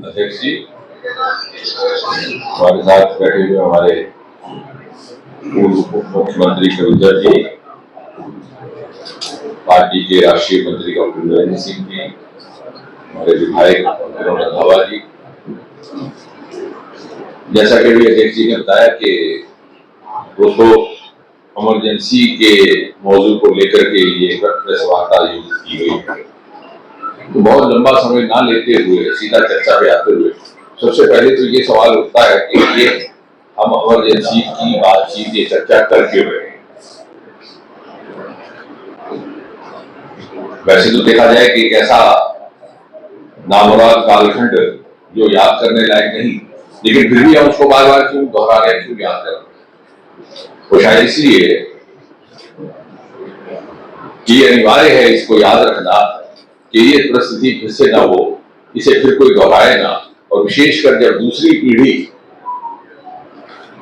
अध्यक्ष जी, हमारे साथ बैठे हुए हमारे पूर्व मुख्यमंत्री कविता जी, पार्टी के राष्ट्रीय मंत्री डॉक्टर नरेंद्र सिंह जी, हमारे विधायक विनोद रंधावा जी। जैसा कि अध्यक्ष जी ने बताया कि दोस्तों इमरजेंसी के मौजूद को लेकर के ये प्रेस वार्ता आयोजित की गई है, तो बहुत लंबा समय ना लेते हुए सीधा चर्चा पे आते हुए सबसे पहले तो ये सवाल उठता है कि ये हम इमरजेंसी की बातचीत ये चर्चा कर क्यों रहे हैं। वैसे तो देखा जाए कि एक ऐसा नामुराद कालखंड जो याद करने लायक नहीं, लेकिन फिर भी हम उसको बार बार क्यों दोहरा रहे हैं, क्यों याद कर रहे हैं। तो शायद इसलिए कि अनिवार्य है इसको याद रखना कि ये परिस्थिति फिर से ना हो, इसे फिर कोई दोहराए ना, और विशेषकर जब दूसरी पीढ़ी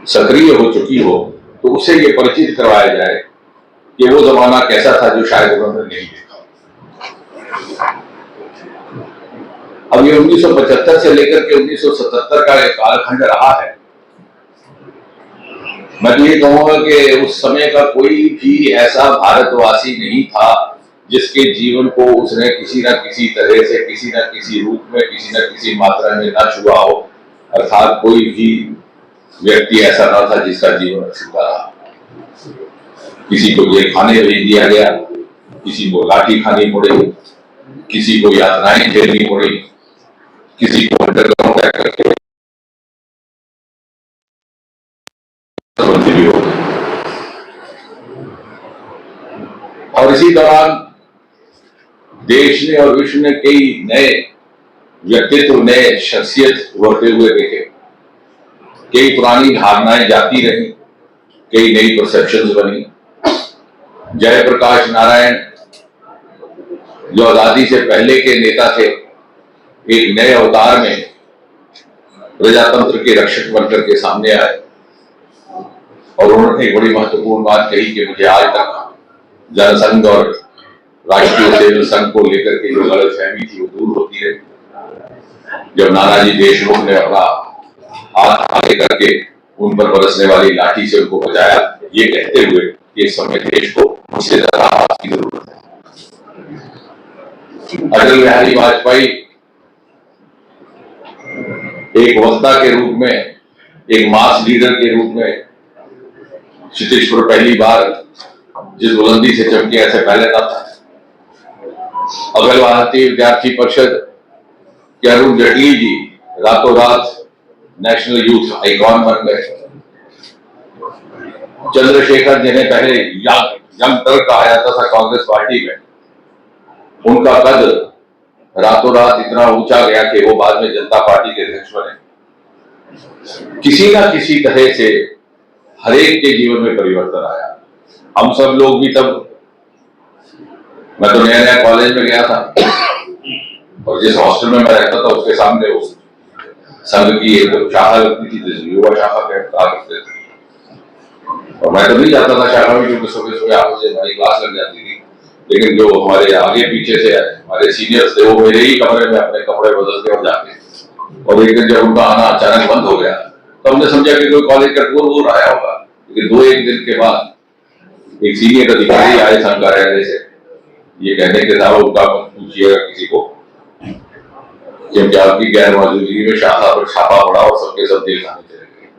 सक्रिय हो चुकी हो तो उससे ये परिचित करवाया जाए कि वो जमाना कैसा था जो शायद उन्होंने नहीं देखा। अब ये 1975 से लेकर के 1977 का एक कालखंड रहा है। मैं तो ये कहूंगा कि उस समय का कोई भी ऐसा भारतवासी नहीं था जिसके जीवन को उसने किसी न किसी तरह से, किसी न किसी रूप में, किसी न किसी मात्रा में न छुआ हो। अर्थात कोई भी व्यक्ति ऐसा ना था जिसका जीवन अछूता रहा। किसी को जेल खाने भेज दिया गया, किसी को लाठी खानी पड़ी, किसी को यातनाएं झेलनी पड़ी, किसी को अंडरग्राउंड करके भी हो गए। और इसी दौरान देश ने और विश्व ने कई नए व्यक्तित्व, नए शख्सियत उभरते हुए देखे। कई पुरानी धारणाएं जाती रही, कई नई परसेप्शंस बनी। जयप्रकाश नारायण जो आजादी से पहले के नेता थे, एक नए अवतार में प्रजातंत्र के रक्षक बनकर के सामने आए और उन्होंने एक बड़ी महत्वपूर्ण बात कही कि मुझे आज तक जनसंघ और राष्ट्रीय सेवक संघ को लेकर के जो गलतफहमी थी वो दूर होती है। जब नानाजी देशमुख ने अपना हाथ आगे करके उन पर बरसने वाली लाठी से उनको बचाया, ये कहते हुए कि इस समय देश को इससे ज्यादा हाथ की जरूरत है। अटल बिहारी वाजपेयी एक वक्ता के रूप में, एक मास लीडर के रूप में क्षितिज पर पहली बार जिस बुलंदी से चमके ऐसे पहले ना था। अखिल भारतीय विद्यार्थी परिषद के अरुण जेटली जी रातों रात नेशनल यूथ आइकॉन बन गए। चंद्रशेखर जिन्हें पहले यंग टर्क कहा जाता था कांग्रेस पार्टी में, उनका कद रातों रात इतना ऊंचा गया कि वो बाद में जनता पार्टी के अध्यक्ष बने। किसी ना किसी तरह से हरेक के जीवन में परिवर्तन आया। हम सब लोग भी तब, मैं तो नया नया कॉलेज में गया था और जिस हॉस्टल में मैं रहता था उसके सामने उस संघ की एक शाखा लगती थी जिसे युवा शाखा कहा करते थे, और मैं तो नहीं जाता था शाखा में क्योंकि सुबह सुबह 8 बजे हमारी क्लास लग जाती थी। लेकिन जो हमारे आगे पीछे से हमारे सीनियर्स थे वो मेरे ही कमरे में अपने कपड़े बदलते और जाते, और एक दिन जब उनका आना अचानक बंद हो गया तो हमने समझा कि कोई कॉलेज का टूर आया होगा। लेकिन 2-1 दिन के बाद एक सीनियर अधिकारी आए संघ कार्यालय से ये कहने के साथ उनका पूछिएगा किसी को कि आपकी गैर मौजूदगी में शाखा पर छापा पड़ा और सबके सब जेल खाने चले गए।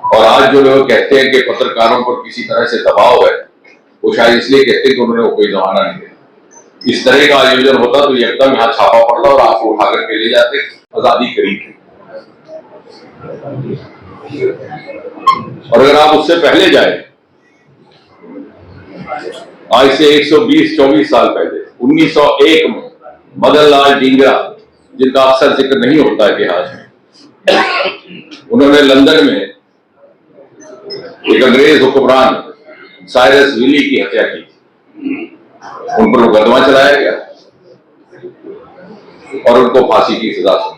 और आज जो लोग कहते हैं कि पत्रकारों पर किसी तरह से दबाव है, वो शायद इसलिए कहते हैं कि उन्होंने कोई जमाना नहीं दिया। इस तरह का आयोजन होता तो एकदम यहाँ छापा पड़ता और आपको उठा करके ले जाते, आजादी करीब। और अगर आप उससे पहले जाए, आज से 120-24 साल पहले 1901 में मदन लाल डींगरा, जिनका अक्सर जिक्र नहीं होता इतिहास में, उन्होंने लंदन में एक अंग्रेज हुक्मरान साइरस विली की हत्या की। उन पर मुकदमा चलाया गया और उनको फांसी की सजा सुनी।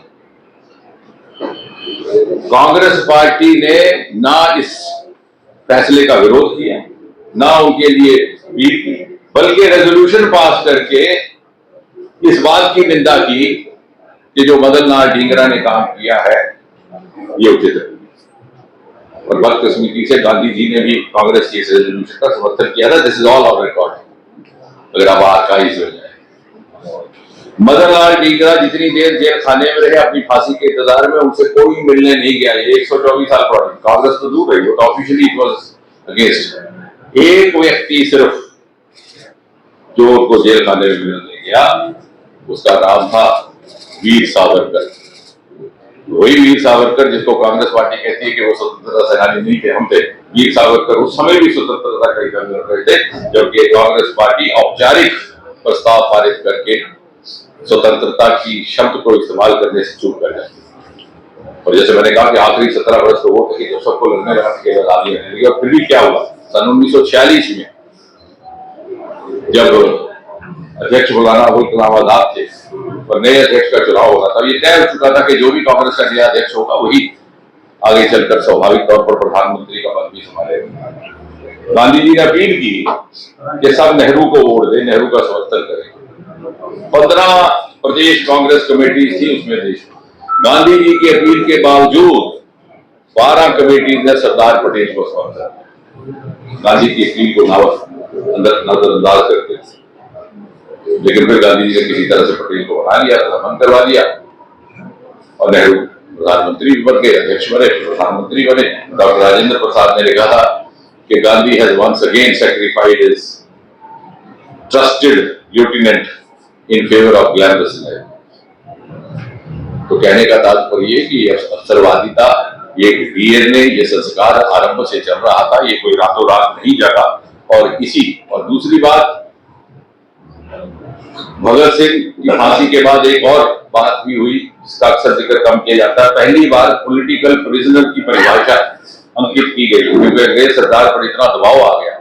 कांग्रेस पार्टी ने ना इस फैसले का विरोध किया, ना उनके लिए अपील की, बल्कि रेजोल्यूशन पास करके इस बात की निंदा की कि जो मदन लाल ढींगरा ने काम किया है ये उचित है। और बदकिस्मती से गांधी जी ने भी कांग्रेस की इस रेजोल्यूशन का समर्थन किया था। This is all on record, अगर आप आर्काइव्स में जाए। मदन लाल ढींगरा जितनी देर जेल खाने में रहे अपनी फांसी के इंतजार में, उनसे कोई मिलने नहीं गया। ये 124 साल पुरानी कांग्रेस तो दूर रही, वो तो ऑफिशियली इट वाज अगेंस्ट। एक व्यक्ति सिर्फ जो उनको जेल खाने में मिलने गया, उसका नाम था वीर सावरकर। वही वीर सावरकर जिसको कांग्रेस पार्टी कहती है कि वो स्वतंत्रता सेनानी नहीं थे, हम थे। वीर सावरकर उस समय भी स्वतंत्रता का इकरार कर रहे थे, जबकि कांग्रेस पार्टी औपचारिक प्रस्ताव पारित करके स्वतंत्रता की शब्द को इस्तेमाल करने से चूक कर जाती। और जैसे मैंने कहा कि आखिरी 17 वर्ष तो वो थे कि जब सबको लड़ने लगा कि आजादी रहने लगी। और फिर भी क्या हुआ, सन 1946 में जब अध्यक्ष मौलाना अबुल कलाम आजाद थे और नए अध्यक्ष का चुनाव होना था, ये तय हो चुका था कि जो भी कांग्रेस का नया अध्यक्ष होगा वही आगे चलकर स्वाभाविक तौर पर प्रधानमंत्री का पद भी संभालेगा। गांधी जी ने अपील की कि सब नेहरू को वोट दें, नेहरू का समर्थन करें। 15 प्रदेश कांग्रेस कमेटी थी उसमें देश में। गांधी जी की अपील के बावजूद 12 कमेटी ने सरदार पटेल को समर्थन किया। गांधी की अपील को नजरअंदाज करते थे, लेकिन फिर गांधी जी ने किसी तरह से पटेल को बना लिया, मन करवा दिया और नेहरू प्रधानमंत्री बन गए, अध्यक्ष बने, प्रधानमंत्री बने। डॉक्टर राजेंद्र प्रसाद ने लिखा था कि Gandhi has once again sacrificed his trusted lieutenant in favour of glamorous life. तो कहने का तात्पर्य कि अवसरवादिता, ये डीएनए, ये संस्कार आरंभ से चल रहा था, ये कोई रातों रात नहीं जगा। और दूसरी बात, भगत सिंह की फांसी के बाद एक और बात भी हुई जिसका अक्सर जिक्र कम किया जाता है। पहली बार पॉलिटिकल प्रिजनर की परिभाषा अंकित की गई, क्योंकि अंग्रेज सरकार पर इतना दबाव आ गया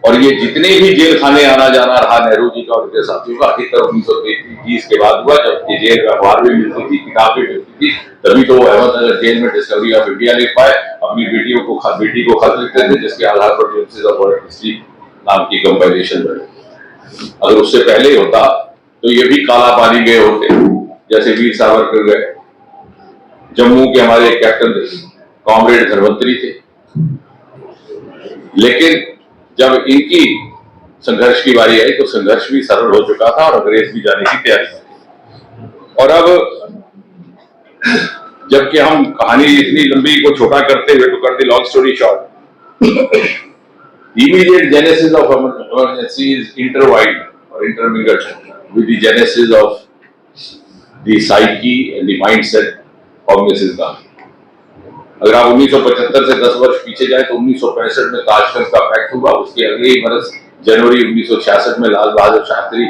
और ये जितने भी जेल खाने आना जाना रहा नेहरू जी का और उनके साथियों का, आखिर 1930 के बाद हुआ, जब जेल में अखबार भी मिलती थी, किताब भी मिलती थी, तभी तो वो अहमदनगर जेल में डिस्कवरी ऑफ इंडिया लिख पाए। अपनी बेटी को खत लिखते थे जिसके आधार पर ग्लिम्पसेस ऑफ वर्ल्ड हिस्ट्री नाम की कंपाइलेशन बनी। अगर उससे पहले ही होता तो ये भी काला पानी गए होते, जैसे वीर सावरकर गए। जम्मू के हमारे कैप्टन कॉमरेड धनवंतरी थे, लेकिन जब इनकी संघर्ष की बारी आई तो संघर्ष भी सरल हो चुका था और अंग्रेज भी जाने की तैयारी थी। और अब जबकि हम कहानी इतनी लंबी को छोटा करते हुए, to cut the long story short, immediate genesis of emergency is intertwined or intermingled with the genesis of the psyche and the mindset of Mrs. Gandhi. अगर आप 1975 से 10 वर्ष पीछे जाए तो 1965 में ताशकंद का पैक्ट हुआ। उसके अगले ही बरस जनवरी 1966 में लाल बहादुर शास्त्री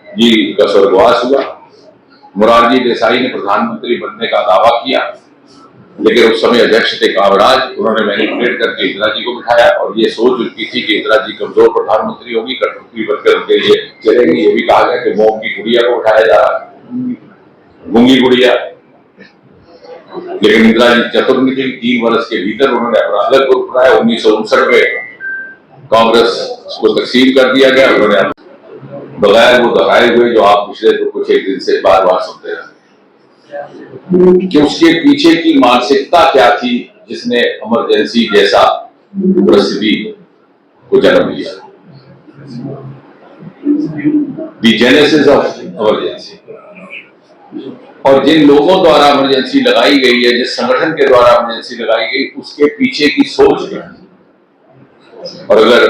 जी का स्वर्गवास हुआ। मोरारजी देसाई ने प्रधानमंत्री बनने का दावा किया, लेकिन उस समय अध्यक्ष थे कामराज। उन्होंने मैनिपुलेट करके इंदिरा जी को बिठाया और ये सोच उनकी थी कि इंदिरा जी कमजोर प्रधानमंत्री होगी, कठपुतली बनकर उनके लिए चलेगी। ये भी कहा गया कि मोम की गुड़िया को उठाया जा रहा है, गूंगी गुड़िया। लेकिन इंदिरा जी चतुर निकली। 3 वर्ष के भीतर उन्होंने अपना अलग ग्रुप बनाया। 1959 में कांग्रेस को तकसीम कर दिया गया। उन्होंने बगैर वो दोहराए हुए जो आप पिछले कुछ एक दिन से बार बार सुनते रहे कि उसके पीछे की मानसिकता क्या थी जिसने इमरजेंसी जैसा परिस्थिति को जन्म दिया। द जेनेसिस ऑफ इमरजेंसी, और जिन लोगों द्वारा इमरजेंसी लगाई गई है, जिस संगठन के द्वारा इमरजेंसी लगाई गई, उसके पीछे की सोच क्या है। और अगर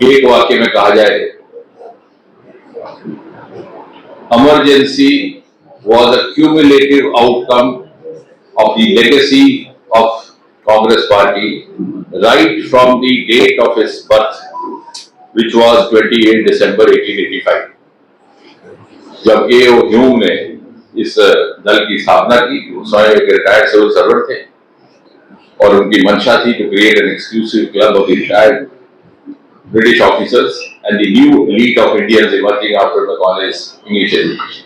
एक वाक्य में कहा जाए, emergency was a cumulative outcome of the legacy of Congress Party right from the date of its birth, which was 28 December 1885. जब A.O. ह्यूम ने इस दल की स्थापना की, वो स्वयं एक रिटायर्ड सिविल सर्वेंट थे और उनकी मंशा थी to create an exclusive club of the retired British officers and the new elite of Indians emerging after the college English education.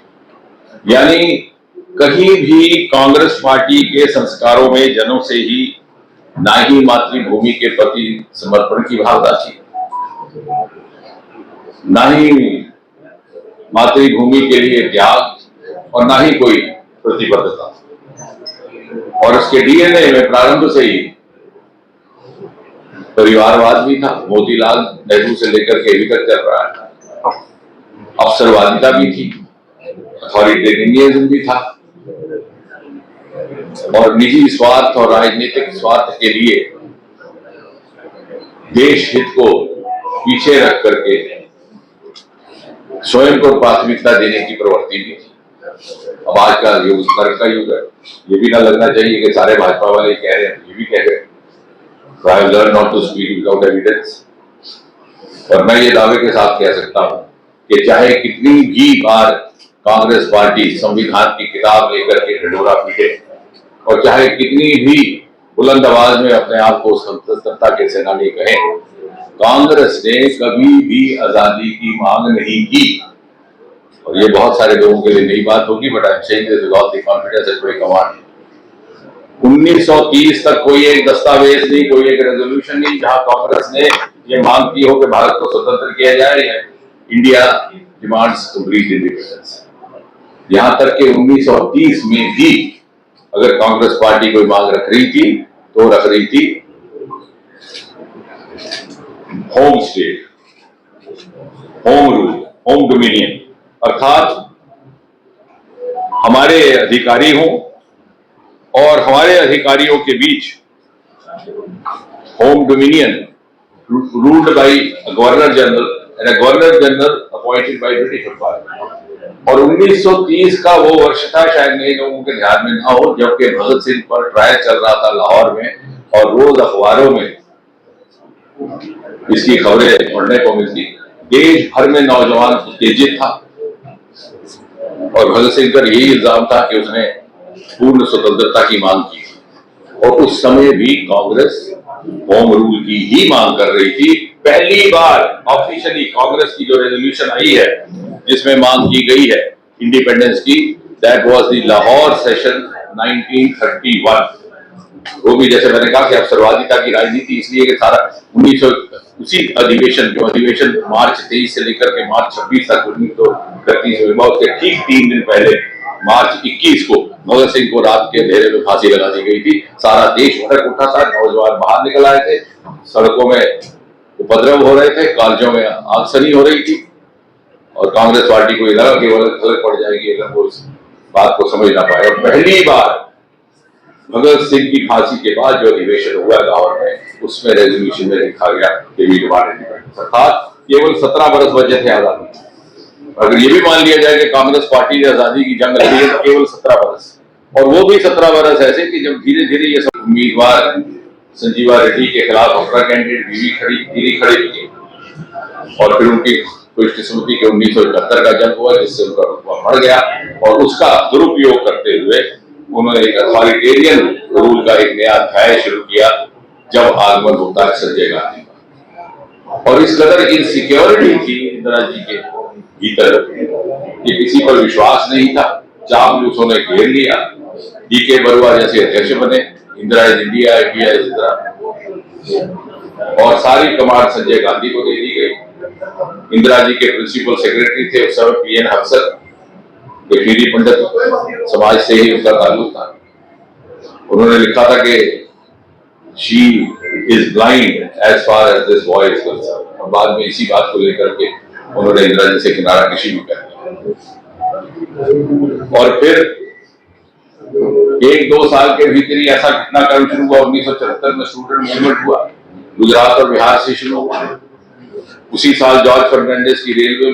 यानी कहीं भी कांग्रेस पार्टी के संस्कारों में जनों से ही ना ही मातृभूमि के प्रति समर्पण की भावना थी ना ही मातृभूमि के लिए त्याग और ना ही कोई प्रतिबद्धता। और उसके डीएनए में प्रारंभ से ही परिवारवाद भी था, मोतीलाल नेहरू से लेकर के अभी तक चल रहा है। अवसरवादिता भी थी, अथॉरिटेरियनिज्म भी था, और निजी स्वार्थ और राजनीतिक स्वार्थ के लिए देश हित को पीछे रख करके स्वयं को प्राथमिकता देने की प्रवृत्ति भी थी। अब आज का युग तर्क का युग है। ये भी ना लगना चाहिए कि सारे भाजपा वाले कह रहे हैं, ये भी कह रहे हैं। I have learned not to speak without evidence। और मैं ये दावे के साथ कह सकता हूं कि चाहे कितनी भी बार कांग्रेस पार्टी संविधान की किताब लेकर के ढिंढोरा पीटे और चाहे कितनी भी बुलंद आवाज में अपने आप को स्वतंत्रता के सेनानी कहे, कांग्रेस ने कभी भी आजादी की मांग नहीं की। और ये बहुत सारे लोगों के लिए नई बात होगी, but I am saying this with all the confidence and my command. 1930 तक कोई एक दस्तावेज नहीं, कोई एक रेजोल्यूशन नहीं जहां कांग्रेस ने ये मांग की हो कि भारत को स्वतंत्र किया जाए या इंडिया डिमांड्स कंप्लीट इंडिपेंडेंस। यहां तक कि 1930 में भी अगर कांग्रेस पार्टी कोई मांग रख रही थी तो रख रही थी home state, home rule, home dominion, अर्थात हमारे अधिकारी हों और हमारे अधिकारियों के बीच home dominion ruled by governor general and a governor general appointed by British parliament. और 1930 का वो वर्ष था, शायद नए लोगों के ध्यान में ना हो, जबकि भगत सिंह पर ट्रायल चल रहा था लाहौर में और रोज अखबारों में इसकी खबरें पढ़ने को मिलती। देश भर में नौजवान उत्तेजित था और भगत सिंह पर यही इल्जाम था कि उसने पूर्ण स्वतंत्रता की मांग की। और उस समय भी कांग्रेस होम रूल की ही मांग कर रही थी। पहली बार ऑफिशियली कांग्रेस की जो रेजोल्यूशन आई है जिसमें मांग की गई है इंडिपेंडेंस की, that was the Lahore session 1931। वो भी जैसे मैंने कहा कि अवसरवादिता की राजनीति, इसलिए कि सारा 1900 उसी अधिवेशन, जो अधिवेशन मार्च 23 से लेकर के मार्च 26 तक 1931 में हुआ, उसके ठीक 3 दिन पहले मार्च 21 को भगत सिंह को रात के अंधेरे में फांसी लगा दी गई थी। सारा देश भड़क उठा था, नौजवान बाहर निकल आए थे, सड़कों में उपद्रव हो रहे थे, कॉलेजों में आगजनी हो रही थी। और कांग्रेस पार्टी को लगा कि गलत पड़ जाएगी अगर वो इस बात को समझ ना पाए। और पहली बार भगत सिंह की फांसी के बाद जो अधिवेशन हुआ लाहौर में, उसमें रेजोल्यूशन में लिखा गया कि वी डिमांड इंडिपेंडेंस। अर्थात केवल 17 बरस बचे थे आजादी। अगर ये भी मान लिया जाए कि कांग्रेस पार्टी ने आजादी की जंग लड़ी है तो केवल 17 बरस, और वो भी 17 बरस ऐसे कि जब धीरे धीरे ये सब उम्मीदवार संजीवा रेड्डी के खिलाफ अपना कैंडिडेट गिरी खड़ी की और फिर उनकी खुशकिस्मती के 1971 का जंग हुआ जिससे उनका रुतबा बढ़ गया। और उसका दुरुपयोग करते हुए उन्होंने एक अथॉरिटेरियन रूल का एक नया अध्याय शुरू किया जब आगमन होता है संजय गांधी का। और इस कदर इनसिक्योरिटी थी इंदिरा जी के भीतर कि किसी पर विश्वास नहीं था। चापलूसों ने घेर लिया, डीके बरुआ जैसे अध्यक्ष बने, Indira is India, India is Indira, और सारी कमांड संजय गांधी को दे दी गई। इंदिरा जी के प्रिंसिपल सेक्रेटरी थे उस समय पीएन अफसर, कश्मीरी पंडित समाज से ही उनका ताल्लुक था। उन्होंने लिखा था कि she is blind as far as this boy is concerned, और बाद में इसी बात को लेकर के उन्होंने इंदिरा जी से किनारा कशी भी कर दिया। और फिर 1-2 साल के भीतर ही ऐसा घटनाक्रम शुरू हुआ। 1974 में स्टूडेंट मूवमेंट हुआ, गुजरात और बिहार से शुरू हुआ। उसी साल जॉर्ज फर्नांडिस की रेलवे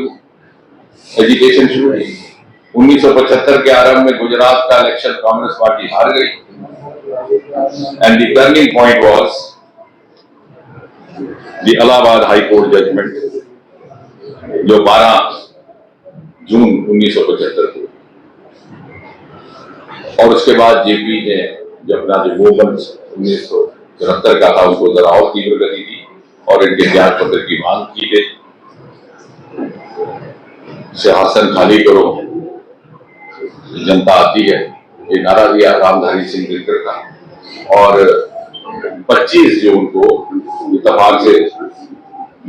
एजुकेशन शुरू हुई। 1975 के आरंभ में गुजरात का इलेक्शन कांग्रेस पार्टी हार गई, and the turning point was the Allahabad high court judgment जो 12 जून 1975 को। और उसके बाद जेपी ने जब अपना जो मूवमेंट 1974 का था उनको जरा और तीव्र गति दी और इनके त्याग पत्र की मांग की गई। सिंहासन खाली करो, जनता आती है, ये नारा दिया रामधारी सिंह दिनकर का। और 25 जून को इत्तेफाक से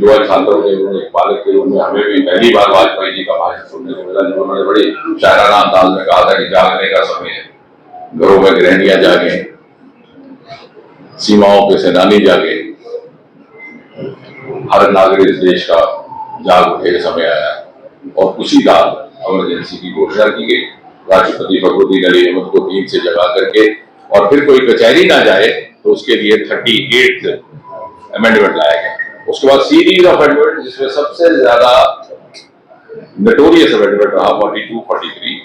युवा छात्रों के रूप में, एक पालक के रूप में हमें भी पहली बार वाजपेयी जी का भाषण सुनने को मिला, जब उन्होंने बड़ी शायराना अंदाज में कहा था कि जागने का समय है, घरों में गृहिणियां जागे, सीमाओं पे सेनानी जागे, हर नागरिक इस देश का जाग उठे समय आया। और उसी का इमरजेंसी की घोषणा की गई। राष्ट्रपति फखरुद्दीन अली अहमद को 3 से जगा करके, और फिर कोई कचहरी ना जाए तो उसके लिए 38 अमेंडमेंट लाया गया। उसके बाद सीरीज ऑफ अमेंडमेंट, जिसमें सबसे ज्यादा नोटोरियस अमेंडमेंट रहा 42-43,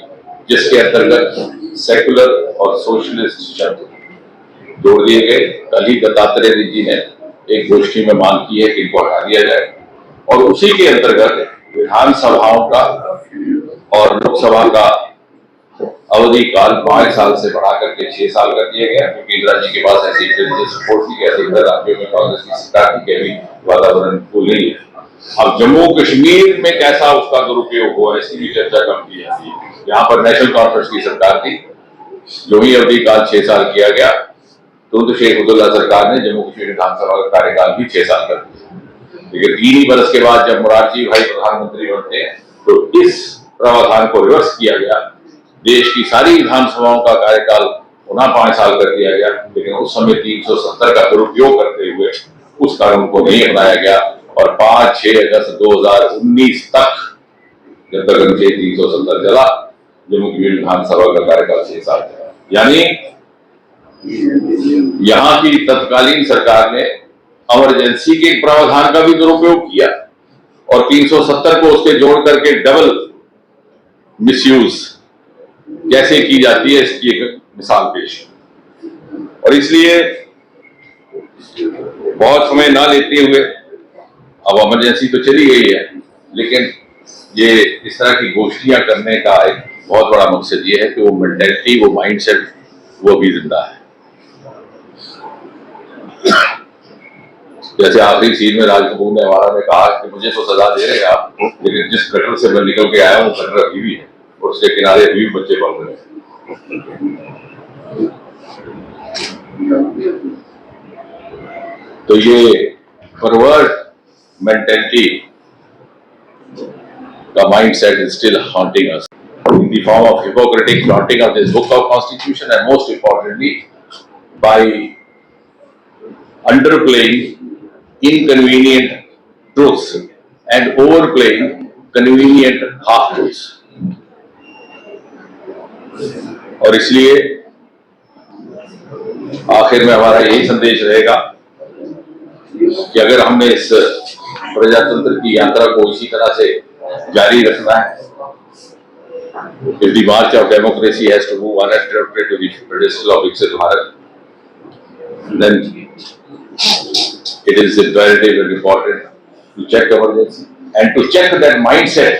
जिसके अंतर्गत सेकुलर और सोशलिस्ट शब्द जोड़ दिए गए। कल ही दत्तात्रेय जी ने एक गोष्ठी में मांग की है कि इनको हटा दिया जाए, और उसी के अंतर्गत विधानसभाओं का और लोकसभा का अवधि काल 5 साल से बढ़ा करके 6 साल कर दिया गया, क्योंकि इंदिरा जी के पास ऐसी सपोर्ट थी कि ऐसे राज्यों में कांग्रेस की सरकार की भी वातावरण अनुकूल नहीं है। अब जम्मू कश्मीर में कैसा उसका दुरुपयोग हुआ, इसकी भी चर्चा कम की जाती है। यहाँ पर नेशनल कॉन्फ्रेंस की सरकार थी, जो ही अवधि काल 6 साल किया गया, तो शेख अब्दुल्ला सरकार ने जम्मू कश्मीर विधानसभा का कार्यकाल भी 6 साल कर दिया। लेकिन 3 ही बरस के बाद जब मोरारजी भाई प्रधानमंत्री बनते हैं, तो इस प्रावधान को रिवर्स किया गया, देश की सारी विधानसभाओं का कार्यकाल पुनः 5 साल कर दिया गया। लेकिन उस समय 370 का दुरुपयोग करते हुए उस कानून को नहीं अपनाया गया, और 5-6 अगस्त 2019 तक, जब तक अनुच्छेद 370 चला, जम्मू कश्मीर विधानसभा का कार्यकाल 6 साल चला। यानी यहाँ की तत्कालीन सरकार ने इमरजेंसी के प्रावधान का भी दुरुपयोग किया, और 370 को उसके जोड़ करके डबल मिसयूज कैसे की जाती है, इसकी एक मिसाल पेश। और इसलिए बहुत समय ना लेते हुए, अब इमरजेंसी तो चली गई है, लेकिन ये इस तरह की गोष्ठियां करने का एक बहुत बड़ा मकसद ये है कि वो मेंटेलिटी, वो माइंडसेट, वो भी जिंदा है। जैसे आखिरी सीन में राज कपूर ने हमारा ने कहा कि मुझे तो सजा दे रहे हैं आप, लेकिन जिस गटर से मैं निकल के आया हूँ गटर अभी भी है, और उसके किनारे अभी भी बच्चे पढ़ रहे हैं। तो ये परवर्ट मेंटेलिटी का mindset is still haunting us in the form of hypocritic flaunting of this book of constitution, and most importantly by underplaying inconvenient truths and overplaying convenient half truths. और इसलिए आखिर में हमारा यही संदेश रहेगा कि अगर हमने इस प्रजातंत्र की यात्रा को इसी तरह से जारी रखना है, if the march of democracy has to move uninterrupted to the pedestal of Viksit Bharat, then it is imperative and important to check emergency and to check that mindset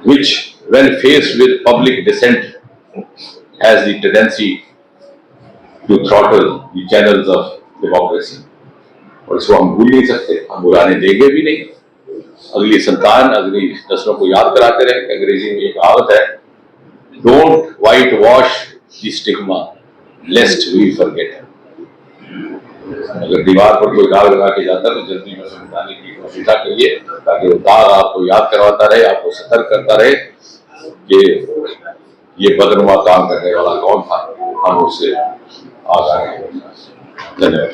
which, when faced with public dissent, has the tendency to throttle the channels of democracy. और इसको हम भूल नहीं सकते, हम भुलाने देंगे भी नहीं। अगली संतान, अगली नस्लों को याद कराते रहे। अंग्रेजी में एक कहावत है, don't white wash the stigma lest we forget. अगर दीवार पर कोई दाग लगा के जाता है तो जल्दी में उसे मिटाने की कोशिश करिए, ताकि वो दाग आपको याद करवाता रहे, आपको सतर्क करता रहे कि ये बदनुमा काम करने वाला कौन था, हम उससे आगाह रहें। धन्यवाद।